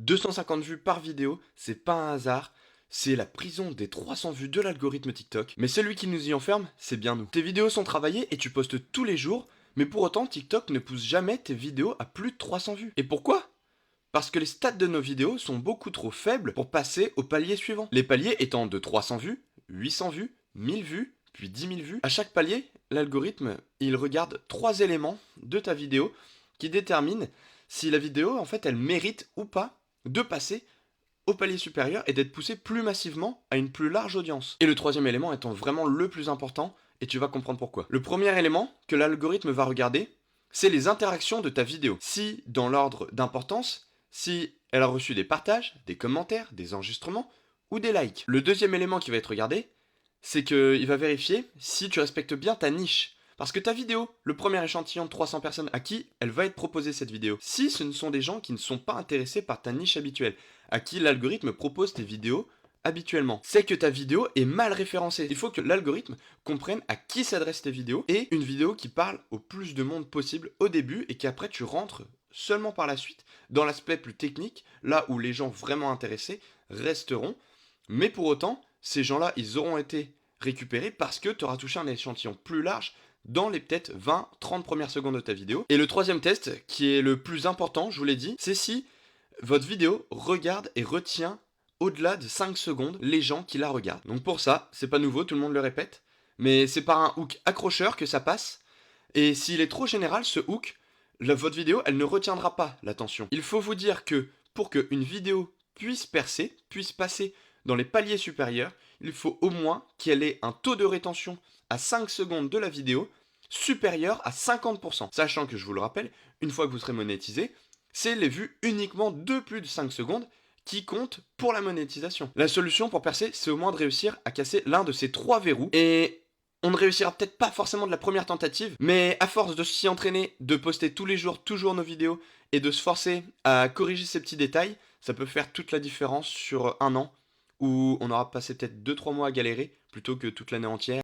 250 vues par vidéo, c'est pas un hasard, c'est la prison des 300 vues de l'algorithme TikTok. Mais celui qui nous y enferme, c'est bien nous. Tes vidéos sont travaillées et tu postes tous les jours, mais pour autant TikTok ne pousse jamais tes vidéos à plus de 300 vues. Et pourquoi? Parce que les stats de nos vidéos sont beaucoup trop faibles pour passer au palier suivant. Les paliers étant de 300 vues, 800 vues, 1000 vues, puis 10 000 vues. À chaque palier, l'algorithme, il regarde 3 éléments de ta vidéo qui déterminent si la vidéo, en fait, elle mérite ou pas de passer au palier supérieur et d'être poussée plus massivement à une plus large audience. Et le troisième élément étant vraiment le plus important, et tu vas comprendre pourquoi. Le premier élément que l'algorithme va regarder, c'est les interactions de ta vidéo. Si, dans l'ordre d'importance, si elle a reçu des partages, des commentaires, des enregistrements ou des likes. Le deuxième élément qui va être regardé, c'est qu'il va vérifier si tu respectes bien ta niche. Parce que ta vidéo, le premier échantillon de 300 personnes à qui elle va être proposée cette vidéo, si ce ne sont des gens qui ne sont pas intéressés par ta niche habituelle, à qui l'algorithme propose tes vidéos habituellement, c'est que ta vidéo est mal référencée. Il faut que l'algorithme comprenne à qui s'adressent tes vidéos et une vidéo qui parle au plus de monde possible au début et qu'après tu rentres seulement par la suite dans l'aspect plus technique, là où les gens vraiment intéressés resteront. Mais pour autant, ces gens-là, ils auront été récupérés parce que tu auras touché un échantillon plus large dans les peut-être 20-30 premières secondes de ta vidéo. Et le troisième test, qui est le plus important, je vous l'ai dit, c'est si votre vidéo regarde et retient au-delà de 5 secondes les gens qui la regardent. Donc pour ça, c'est pas nouveau, tout le monde le répète, mais c'est par un hook accrocheur que ça passe, et s'il est trop général, ce hook, votre vidéo, elle ne retiendra pas l'attention. Il faut vous dire que pour qu'une vidéo puisse percer, puisse passer dans les paliers supérieurs, il faut au moins qu'elle ait un taux de rétention à 5 secondes de la vidéo supérieur à 50%. Sachant que, je vous le rappelle, une fois que vous serez monétisé, c'est les vues uniquement de plus de 5 secondes qui comptent pour la monétisation. La solution pour percer, c'est au moins de réussir à casser l'un de ces 3 verrous. Et on ne réussira peut-être pas forcément de la première tentative, mais à force de s'y entraîner, de poster tous les jours, toujours nos vidéos, et de se forcer à corriger ces petits détails, ça peut faire toute la différence sur un an, où on aura passé peut-être 2-3 mois à galérer, plutôt que toute l'année entière.